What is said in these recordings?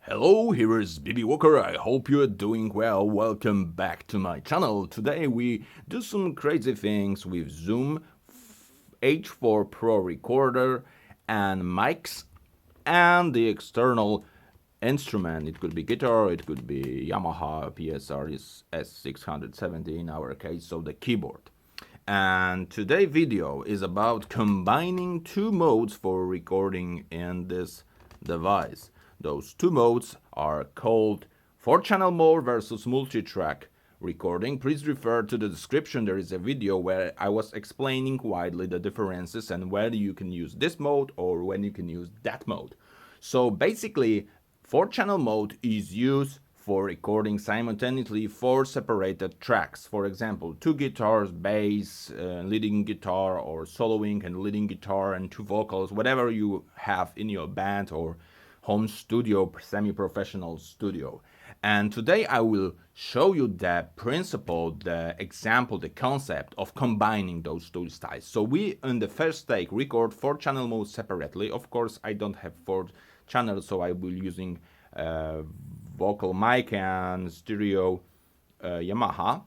Hello, here is BB Walker. I hope you're doing well. Welcome back to my channel. Today we do some crazy things with Zoom H4n Pro recorder and mics and the external instrument. It could be guitar, it could be Yamaha PSR S670 in our case, so the keyboard. And today's video is about combining two modes for recording in this device. Those two modes are called 4-channel mode versus multitrack recording. Please refer to the description. There is a video where I was explaining widely the differences and where you can use this mode or when you can use that mode. So basically, 4-channel mode is used for recording simultaneously 4 separated tracks. For example, 2 guitars, bass, leading guitar, or soloing and leading guitar, and 2 vocals, whatever you have in your band or home studio, semi-professional studio. And today I will show you the principle, the example, the concept of combining those two styles. So we, in the first take, record 4-channel mode separately. Of course, I don't have 4 channels, so I will using vocal mic and stereo Yamaha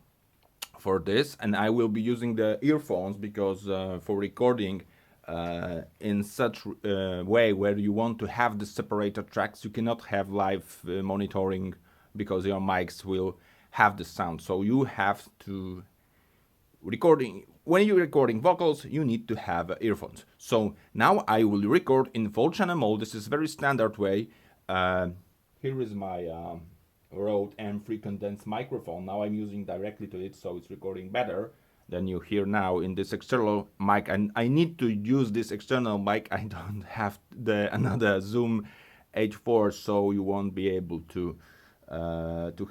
for this, and I will be using the earphones because for recording in such way where you want to have the separated tracks, you cannot have live monitoring because your mics will have the sound. So you have to when you're recording vocals, you need to have earphones. So now I will record in 4-channel mode. This is very standard way. Here is my Rode M3 condensed microphone. Now I'm using directly to it, so it's recording better than you hear now in this external mic. And I need to use this external mic. I don't have another Zoom H4, so you won't be able to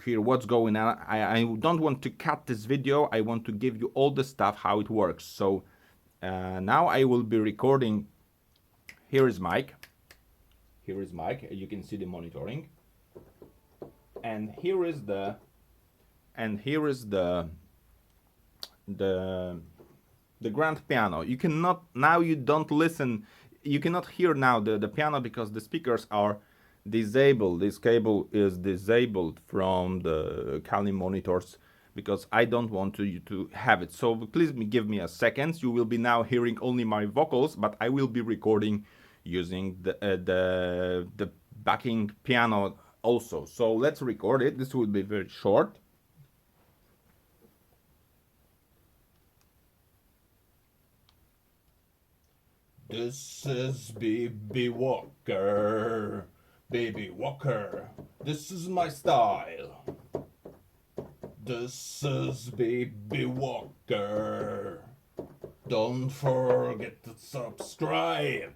hear what's going on. I don't want to cut this video. I want to give you all the stuff, how it works. So now I will be recording. Here is mic. Here is mic. You can see the monitoring. And here is the grand piano. You cannot now, you don't listen, you cannot hear now the piano because the speakers are disabled. This cable is disabled from the Kali monitors because I don't want you to have it. So please give me a second. You will be now hearing only my vocals, but I will be recording using the backing piano also. So let's record it. This will be very short. This is BB Walker. Baby Walker. This is my style. This is BB Walker. Don't forget to subscribe.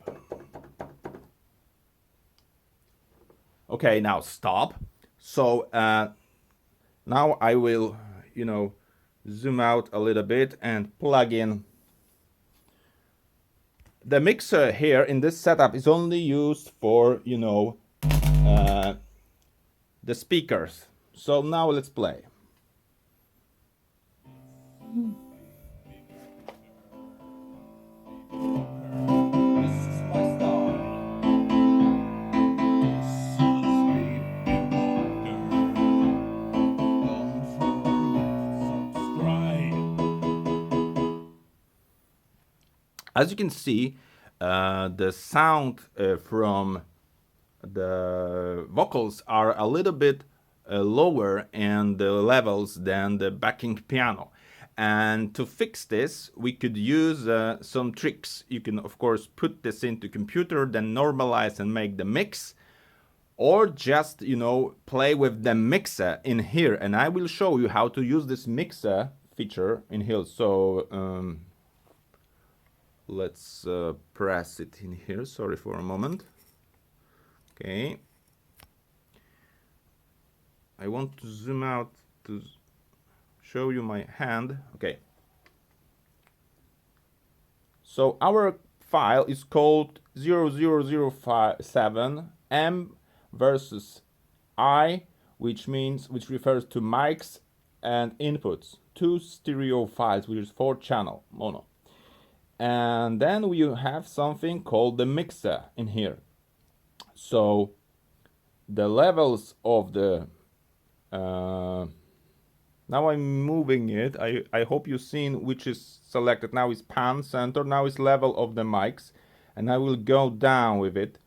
Okay, now stop. So now I will, zoom out a little bit and plug in. The mixer here in this setup is only used for, the speakers. So now let's play. As you can see, the sound from the vocals are a little bit lower in the levels than the backing piano. And to fix this, we could use some tricks. You can, of course, put this into computer, then normalize and make the mix, or just, play with the mixer in here. And I will show you how to use this mixer feature in here. So let's press it in here. Sorry for a moment. Okay. I want to zoom out to show you my hand. Okay. So our file is called 0007 M versus I, which refers to mics and inputs. 2 stereo files, which is 4-channel mono. And then we have something called the mixer in here. So the levels of the now I'm moving it. I hope you've seen which is selected. Now is pan center, now is level of the mics, and I will go down with it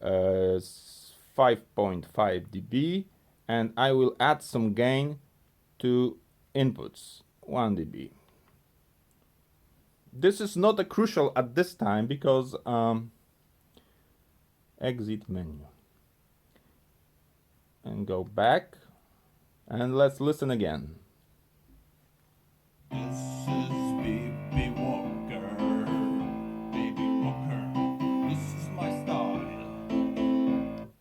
5.5 dB, and I will add some gain to inputs 1 dB. This is not a crucial at this time because exit menu and go back, and let's listen again. This is Baby Walker, Baby Walker. This is my style.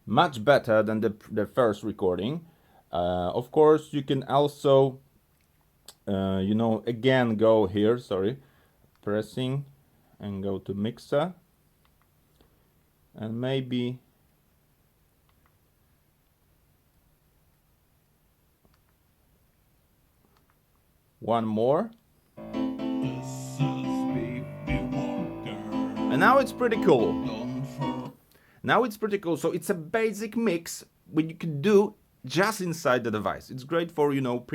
Much better than the first recording. Of course, you can also, you know, again go here. Sorry, pressing and go to mixer, and maybe one more. This is Baby Walker. And now it's pretty cool. Now it's pretty cool. So it's a basic mix what you can do just inside the device. It's great for, you know,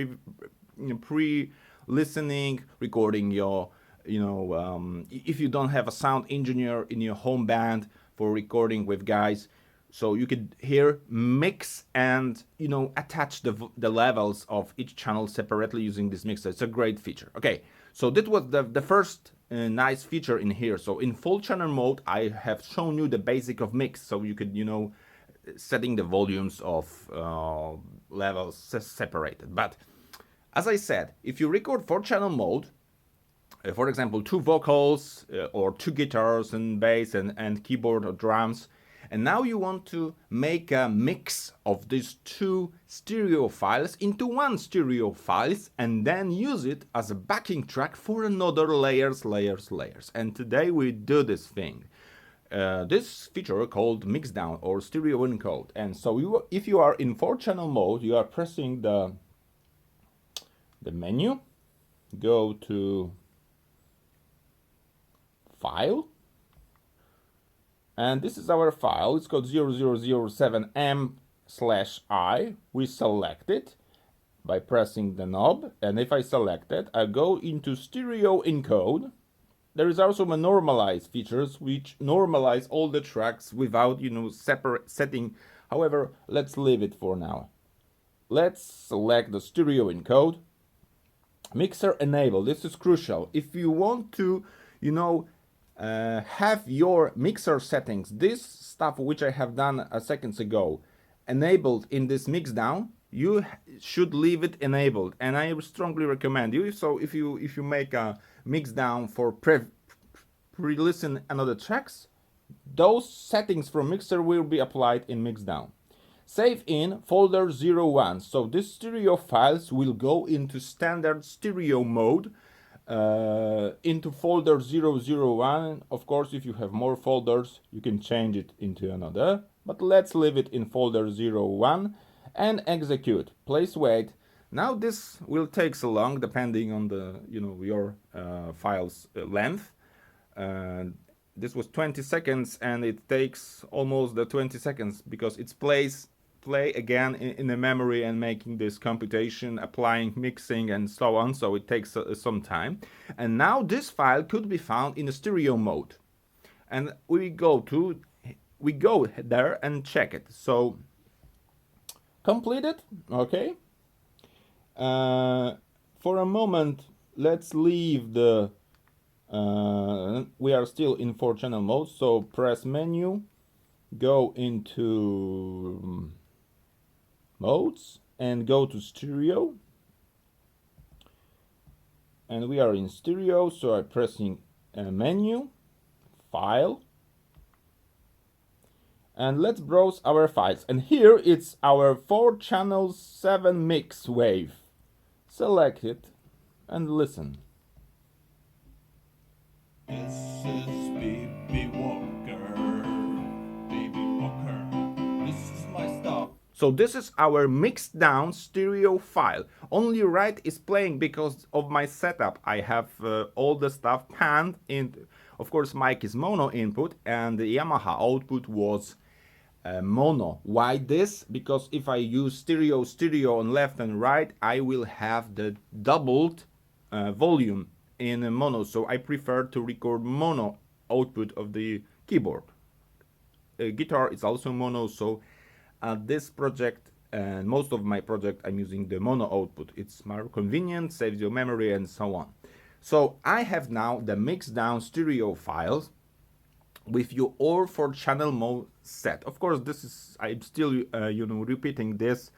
pre-listening, recording your, you know, if you don't have a sound engineer in your home band for recording with guys. So you could here mix and, you know, attach the levels of each channel separately using this mixer. It's a great feature. Okay, so that was the first nice feature in here. So in full channel mode, I have shown you the basic of mix. So you could, you know, setting the volumes of levels separated. But as I said, if you record 4-channel mode, for example, 2 vocals or 2 guitars and bass and keyboard or drums, and now you want to make a mix of these 2 stereo files into 1 stereo files and then use it as a backing track for another layers. And today we do this thing. This feature called mixdown or stereo encode. And so if you are in 4-channel mode, you are pressing the menu, go to File, and this is our file. It's called 0007m/i. We select it by pressing the knob, and if I select it, I go into stereo encode. There is also a normalize features which normalize all the tracks without, you know, separate setting. However, let's leave it for now. Let's select the stereo encode. Mixer enable. This is crucial. If you want to, you know, have your mixer settings, this stuff which I have done seconds ago, enabled in this mixdown, you should leave it enabled, and I strongly recommend you. So if you make a mixdown for pre-listen another tracks, those settings from mixer will be applied in mixdown. Save in folder 01. So these stereo files will go into standard stereo mode. Into folder 001. Of course, if you have more folders, you can change it into another, but let's leave it in folder 01 and execute. Place wait. Now this will take so long depending on the, you know, your file's length. This was 20 seconds and it takes almost the 20 seconds because it's play again in the memory and making this computation, applying mixing and so on. So it takes some time. And now this file could be found in a stereo mode, and we go there and check it. So completed. Okay. For a moment, let's leave the. We are still in 4-channel mode. So press menu, go into modes and go to stereo, and we are in stereo. So I'm pressing menu, file, and let's browse our files, and here it's our 4-channel 7 mix wave. Select it and listen. This is Baby Walker, Baby Walker. This is my style. So this is our mixed down stereo file. Only right is playing because of my setup. I have all the stuff panned in. Of course, mic is mono input and the Yamaha output was mono. Why this? Because if I use stereo on left and right, I will have the doubled volume in a mono. So I prefer to record mono output of the keyboard. Guitar is also mono, so this project and most of my project I'm using the mono output. It's more convenient, saves your memory and so on. So I have now the mixed down stereo files with your all 4-channel mode set. Of course, this is, I'm still repeating this.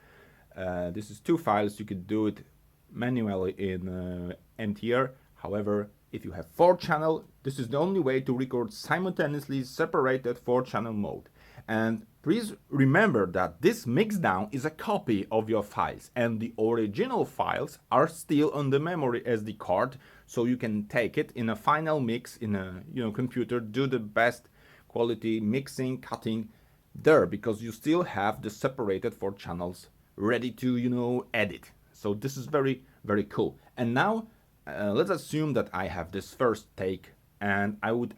This is 2 files. You could do it manually in MTR. However, if you have 4-channel, this is the only way to record simultaneously separated 4-channel mode. And please remember that this mixdown is a copy of your files, and the original files are still on the memory SD card, so you can take it in a final mix in a computer, do the best quality mixing, cutting there, because you still have the separated 4 channels ready to edit. So this is very, very cool. And now let's assume that I have this first take, and I would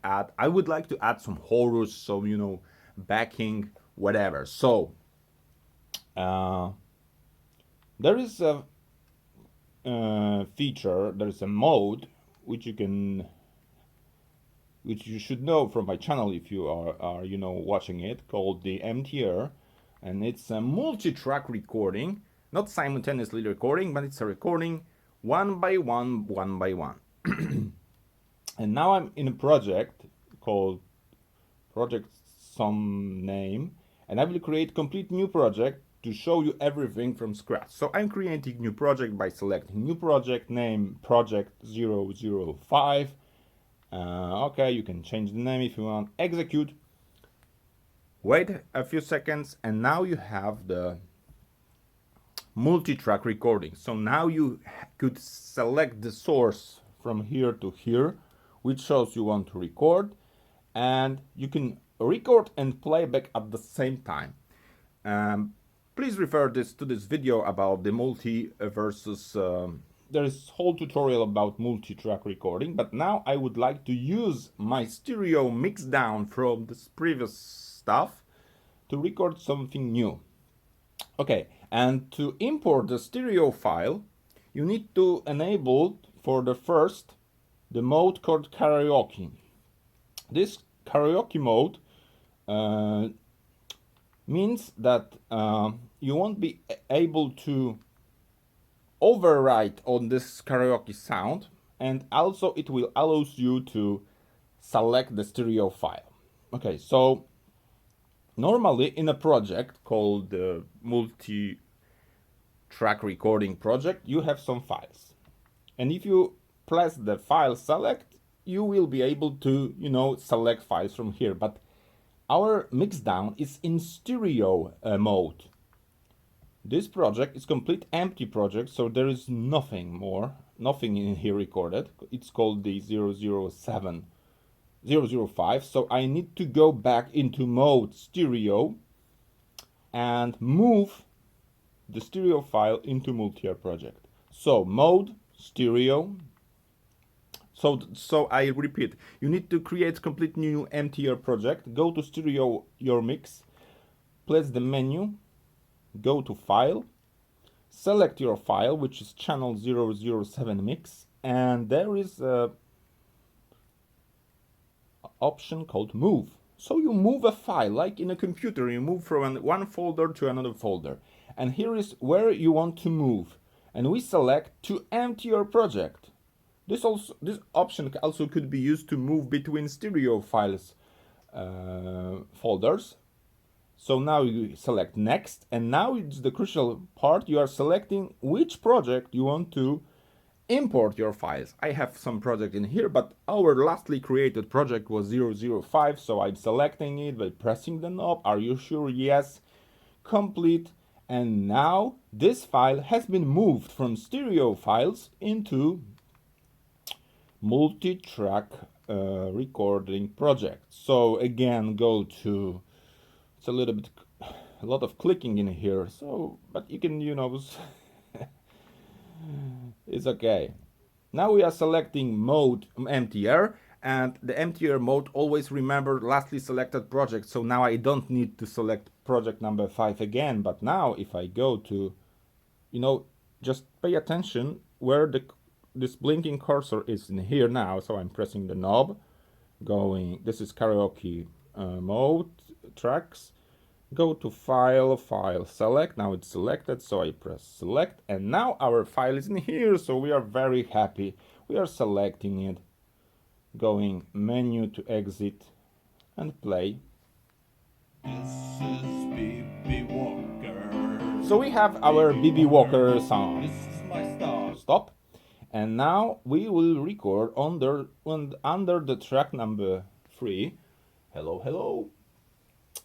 like to add some chorus, some backing, whatever. So there is a feature, there is a mode which you should know from my channel if you are watching it, called the MTR, and it's a multi-track recording, not simultaneously recording, but it's a recording one by one. And now I'm in a project called project some name, and I will create complete new project to show you everything from scratch. So I'm creating new project by selecting new project name, project 005. Okay, you can change the name if you want. Execute. Wait a few seconds, and now you have the multi-track recording. So now you could select the source from here to here, which shows you want to record, and you can record and playback at the same time. Please refer to this video about the multi versus there is whole tutorial about multi-track recording, but now I would like to use my stereo mix down from this previous stuff to record something new. Okay, and to import the stereo file, you need to enable for the first the mode called karaoke. This karaoke mode means that you won't be able to overwrite on this karaoke sound, and also it will allow you to select the stereo file. Okay, so normally in a project called the multi-track recording project, you have some files, and if you press the file select, you will be able to select files from here. But our mixdown is in stereo mode. This project is complete empty project, so there is nothing in here recorded. It's called the 007 005. So I need to go back into mode stereo and move the stereo file into MTR project. So mode stereo. So I repeat, you need to create complete new MTR project, go to stereo your mix, place the menu, go to file, select your file, which is channel 007 mix, and there is a option called move. So you move a file, like in a computer, you move from one folder to another folder, and here is where you want to move, and we select to MTR project. This option also could be used to move between stereo files folders. So now you select next, and now it's the crucial part. You are selecting which project you want to import your files. I have some project in here, but our lastly created project was 005, so I'm selecting it by pressing the knob. Are you sure? Yes. Complete. And now this file has been moved from stereo files into multi-track recording project. So again, go to, it's a lot of clicking in here, so but you can it's okay. Now we are selecting mode MTR, and the MTR mode always remember lastly selected project. So now I don't need to select project number 5 again. But now if I go to, just pay attention where this blinking cursor is in here now. So I'm pressing the knob, going, this is karaoke mode, tracks, go to file, select. Now it's selected, so I press select, and now our file is in here. So we are very happy. We are selecting it, going menu to exit and play. This is BB Walker. So we have our BB Walker song. This is my stop. Stop. And now we will record under the track number 3. Hello, hello.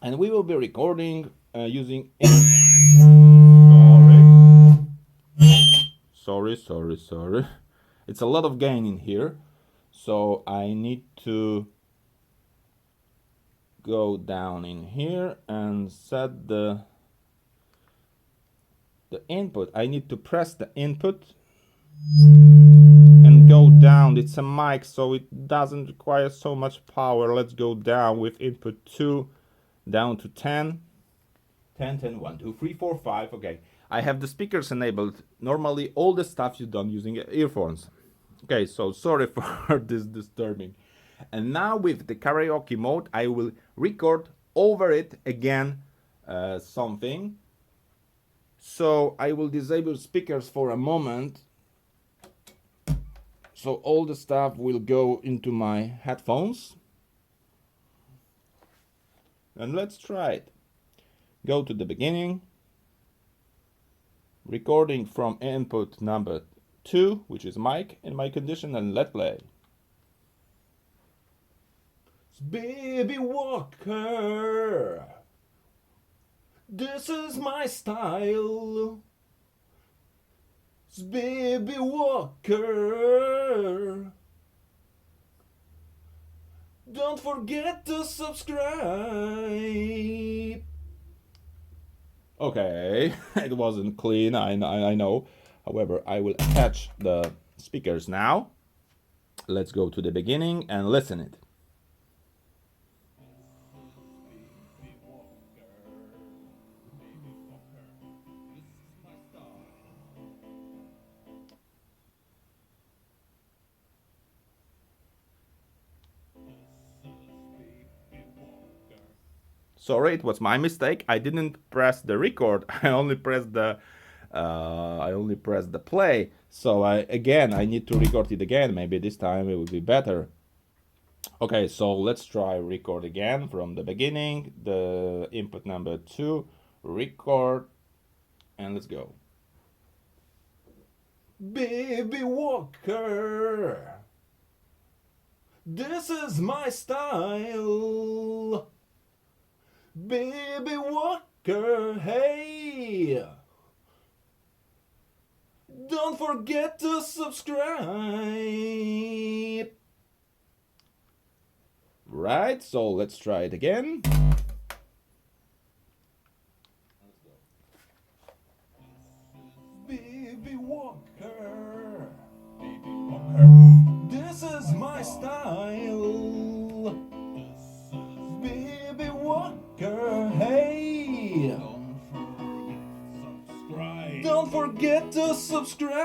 And we will be recording using. Sorry. It's a lot of gain in here. So I need to go down in here and set the input. I need to press the input and go down. It's a mic, so it doesn't require so much power. Let's go down with input 2 down to 10. 10, 1, 2, 3, 4, 5. Okay, I have the speakers enabled. Normally all the stuff you done using earphones. Okay, so sorry for this disturbing. And now with the karaoke mode, I will record over it again something. So I will disable speakers for a moment. So all the stuff will go into my headphones. And let's try it. Go to the beginning. Recording from input number 2, which is mic in my condition, and let play. Baby Walker, this is my style. Baby Walker, don't forget to subscribe. Okay, it wasn't clean, I know. However, I will attach the speakers now. Let's go to the beginning and listen it. Sorry, it was my mistake. I didn't press the record. I only pressed the play. So I need to record it again. Maybe this time it will be better. Okay, so let's try record again from the beginning. The input number 2, record, and let's go. Baby Walker, this is my style. Baby Walker, hey, don't forget to subscribe. Right, so let's try it again. Baby Walker, this is my style. Baby Walker, hey, don't forget to subscribe.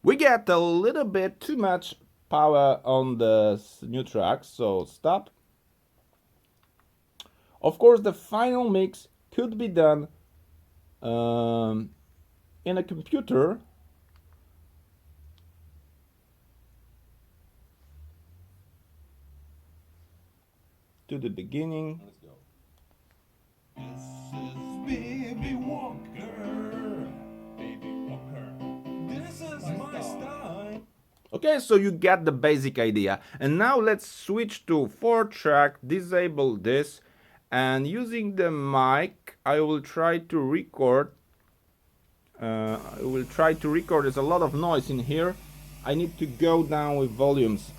We get a little bit too much power on the new track, so stop. Of course, the final mix could be done in a computer. To the beginning. Let's go. This is Baby Walker. Baby Walker. This is my style. Okay, so you get the basic idea. And now let's switch to 4-track, disable this, and using the mic, I will try to record. There's a lot of noise in here. I need to go down with volumes,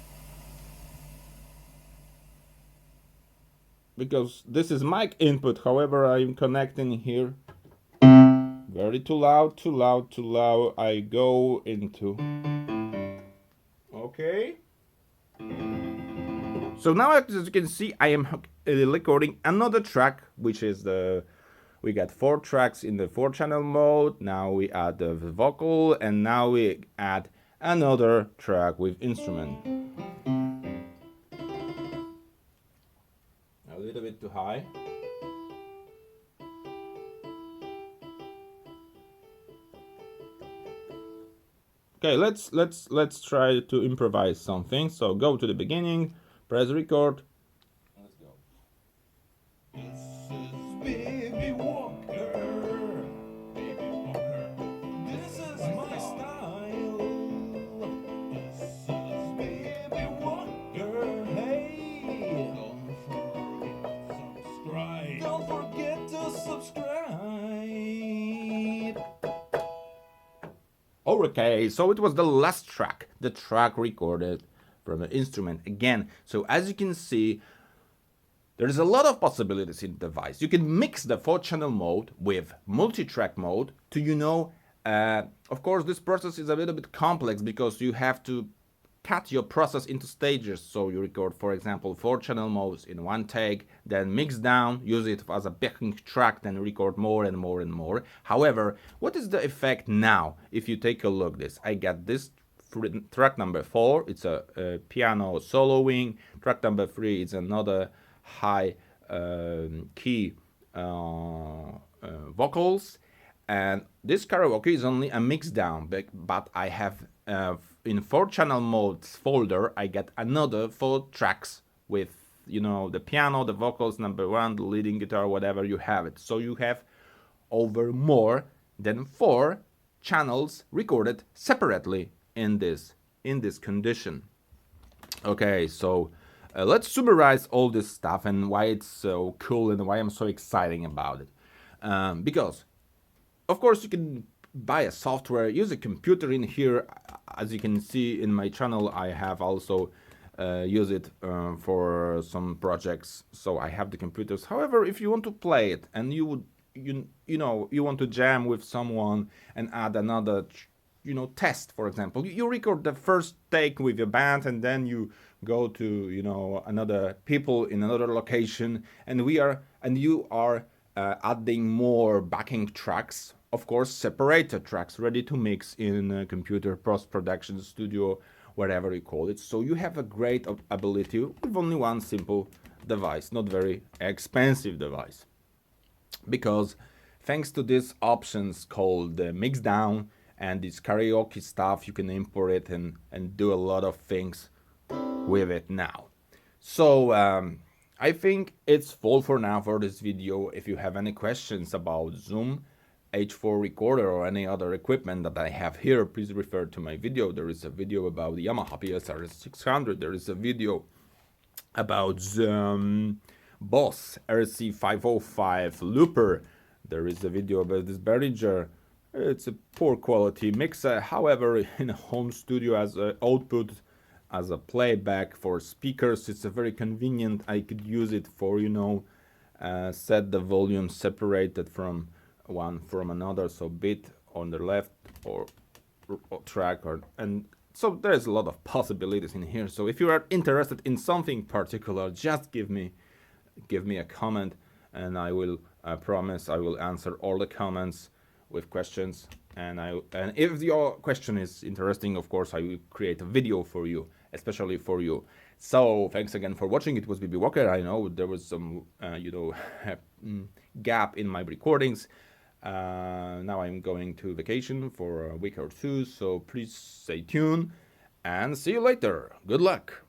because this is mic input. However, I'm connecting here. Very too loud. I go into. Okay. So now, as you can see, I am recording another track, which is we got 4 tracks in the 4-channel mode. Now we add the vocal, and now we add another track with instrument. A little bit too high. Okay, let's try to improvise something. So go to the beginning, press record. Let's go. This is Baby Walker. Baby Walker. This is my style. This is Baby Walker. Hey. Don't forget to subscribe. Okay, so it was the last track, the track recorded from an instrument again. So as you can see, there is a lot of possibilities in the device. You can mix the 4-channel mode with multitrack mode to, of course, this process is a little bit complex because you have to cut your process into stages. So you record, for example, 4-channel modes in one take, then mix down, use it as a backing track, then record more and more and more. However, what is the effect now? If you take a look this, I got this track number 4, it's a piano soloing. Track number 3 is another high key vocals. And this karaoke is only a mix down, but I have in 4-channel modes folder, I get another 4 tracks with, the piano, the vocals, number 1, the leading guitar, whatever you have it. So you have over more than 4 channels recorded separately in this condition. Okay, so let's summarize all this stuff and why it's so cool and why I'm so excited about it. Because of course, you can buy a software, use a computer in here. As you can see in my channel, I have also used it for some projects, so I have the computers. However, if you want to play it and you want to jam with someone and add another, test, for example, you record the first take with your band and then you go to, another people in another location, and you are adding more backing tracks, of course, separated tracks ready to mix in a computer post-production studio, whatever you call it. So you have a great ability with only one simple device, not very expensive device. Because thanks to these options called mix down and this karaoke stuff, you can import it and do a lot of things with it now. So I think it's full for now for this video. If you have any questions about Zoom H4 recorder or any other equipment that I have here, please refer to my video. There is a video about the Yamaha PSR 600. There is a video about Boss RC505 looper. There is a video about this Behringer. It's a poor quality mixer. However, in a home studio as an output, as a playback for speakers, it's a very convenient. I could use it for, set the volume separated from one from another, so bit on the left or track, and so there's a lot of possibilities in here. So if you are interested in something particular, just give me a comment, and I will promise I will answer all the comments with questions. And if your question is interesting, of course I will create a video for you, especially for you. So thanks again for watching. It was BB Walker. I know there was some gap in my recordings. Now I'm going to vacation for a week or two, so please stay tuned and see you later. Good luck.